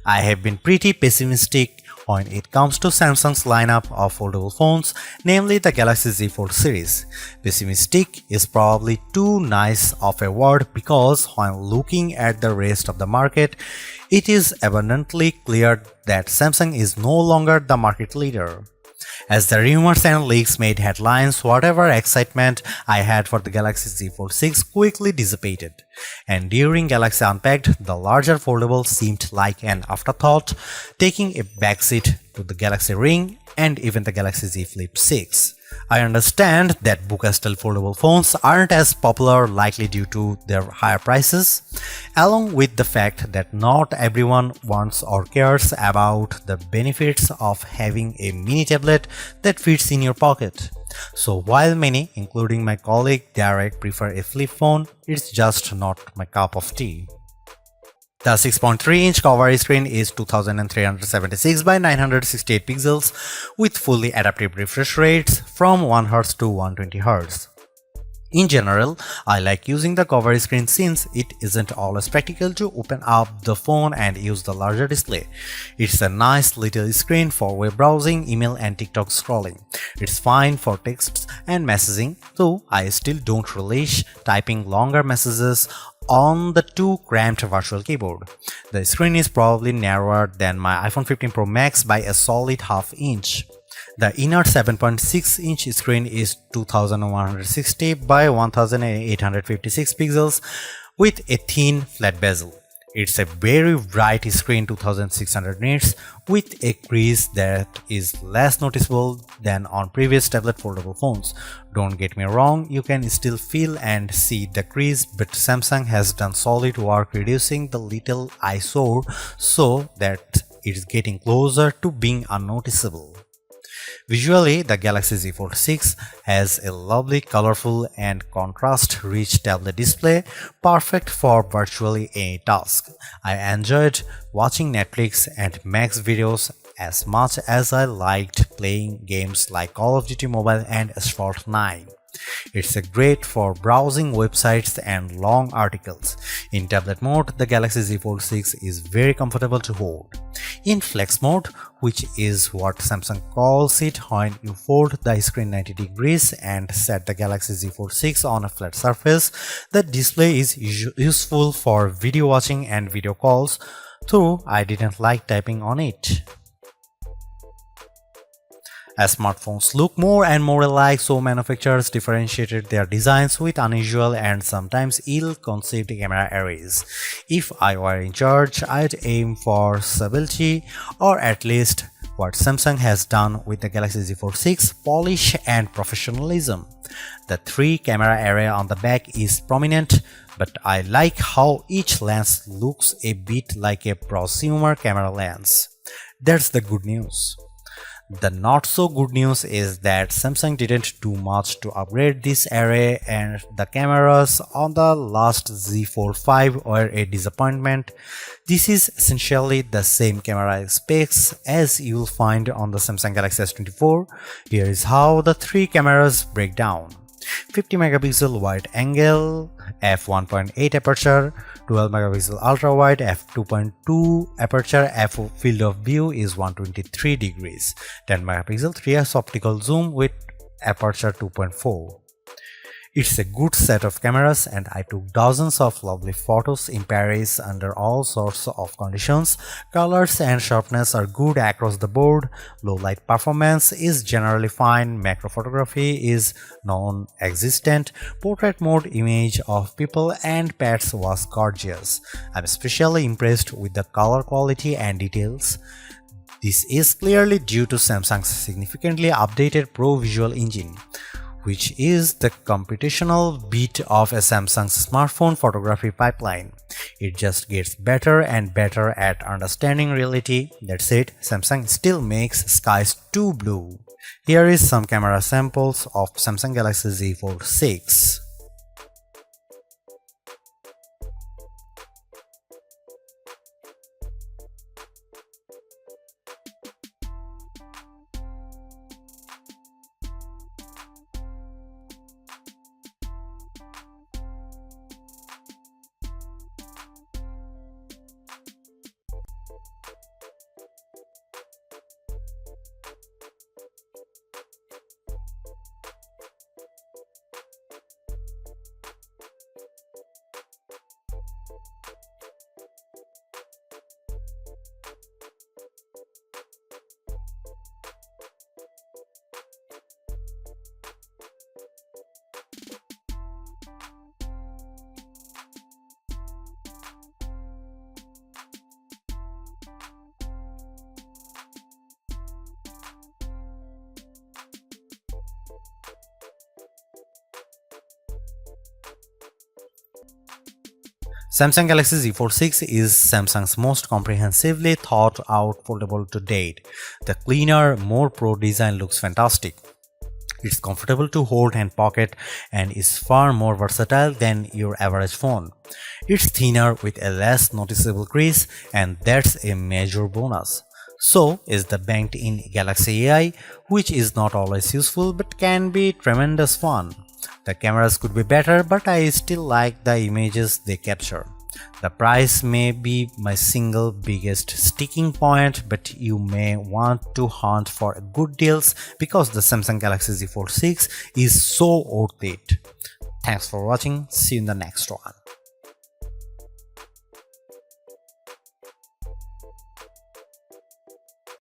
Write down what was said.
I have been pretty pessimistic when it comes to Samsung's lineup of foldable phones, namely the Galaxy Z Fold series. Pessimistic is probably too nice of a word because when looking at the rest of the market, it is abundantly clear that Samsung is no longer the market leader. As the rumors and leaks made headlines, whatever excitement I had for the Galaxy Z Fold 6 quickly dissipated. And during Galaxy Unpacked, the larger foldable seemed like an afterthought, taking a backseat to the Galaxy Ring and even the Galaxy Z Flip 6. I understand that Buca-style foldable phones aren't as popular, likely due to their higher prices, along with the fact that not everyone wants or cares about the benefits of having a mini tablet that fits in your pocket. So while many, including my colleague Derek, prefer a flip phone, it's just not my cup of tea. The 6.3-inch cover screen is 2376 by 968 pixels with fully adaptive refresh rates from 1Hz to 120Hz. In general, I like using the cover screen since it isn't always practical to open up the phone and use the larger display. It's a nice little screen for web browsing, email and TikTok scrolling. It's fine for texts and messaging, though I still don't relish typing longer messages on the too cramped virtual keyboard. The screen is probably narrower than my iPhone 15 Pro Max by a solid half inch. The inner 7.6-inch screen is 2160 by 1856 pixels with a thin flat bezel. It's a very bright screen, 2600 nits, with a crease that is less noticeable than on previous tablet foldable phones. Don't get me wrong, you can still feel and see the crease, but Samsung has done solid work reducing the little eyesore so that it's getting closer to being unnoticeable. Visually, the Galaxy Z Fold 6 has a lovely, colorful and contrast-rich tablet display, perfect for virtually any task. I enjoyed watching Netflix and Max videos as much as I liked playing games like Call of Duty Mobile and Asphalt 9. It's great for browsing websites and long articles. In tablet mode, the Galaxy Z Fold 6 is very comfortable to hold. In flex mode, which is what Samsung calls it when you fold the screen 90 degrees and set the Galaxy Z Fold 6 on a flat surface, the display is useful for video watching and video calls, though I didn't like typing on it. As smartphones look more and more alike, so manufacturers differentiated their designs with unusual and sometimes ill-conceived camera arrays. If I were in charge, I'd aim for stability, or at least what Samsung has done with the Galaxy Z Fold 6, polish and professionalism. The 3-camera array on the back is prominent, but I like how each lens looks a bit like a prosumer camera lens. That's the good news. The not so good news is that Samsung didn't do much to upgrade this array, and the cameras on the last Z Fold 5 were a disappointment. This is essentially the same camera specs as you'll find on the Samsung Galaxy S24. Here is how the 3 cameras break down. 50 megapixel wide angle, f1.8 aperture, 12 megapixel ultra wide, f2.2 aperture, field of view is 123 degrees, 10 megapixel 3x optical zoom with aperture 2.4. It's a good set of cameras, and I took dozens of lovely photos in Paris under all sorts of conditions. Colors and sharpness are good across the board, low light performance is generally fine, macro photography is non-existent, portrait mode image of people and pets was gorgeous. I'm especially impressed with the color quality and details. This is clearly due to Samsung's significantly updated Pro Visual Engine, which is the computational bit of a Samsung's smartphone photography pipeline. It just gets better and better at understanding reality. That's it, Samsung still makes skies too blue. Here is some camera samples of Samsung Galaxy Z Fold 6. Samsung Galaxy Z Fold 6 is Samsung's most comprehensively thought out foldable to date. The cleaner, more pro design looks fantastic. It's comfortable to hold and pocket and is far more versatile than your average phone. It's thinner with a less noticeable crease, and that's a major bonus. So is the banked-in Galaxy AI, which is not always useful but can be tremendous fun. The cameras could be better, but I still like the images they capture. The price may be my single biggest sticking point, but you may want to hunt for good deals because the Samsung Galaxy Z Fold 6 is so worth it. Thanks for watching. See you in the next one.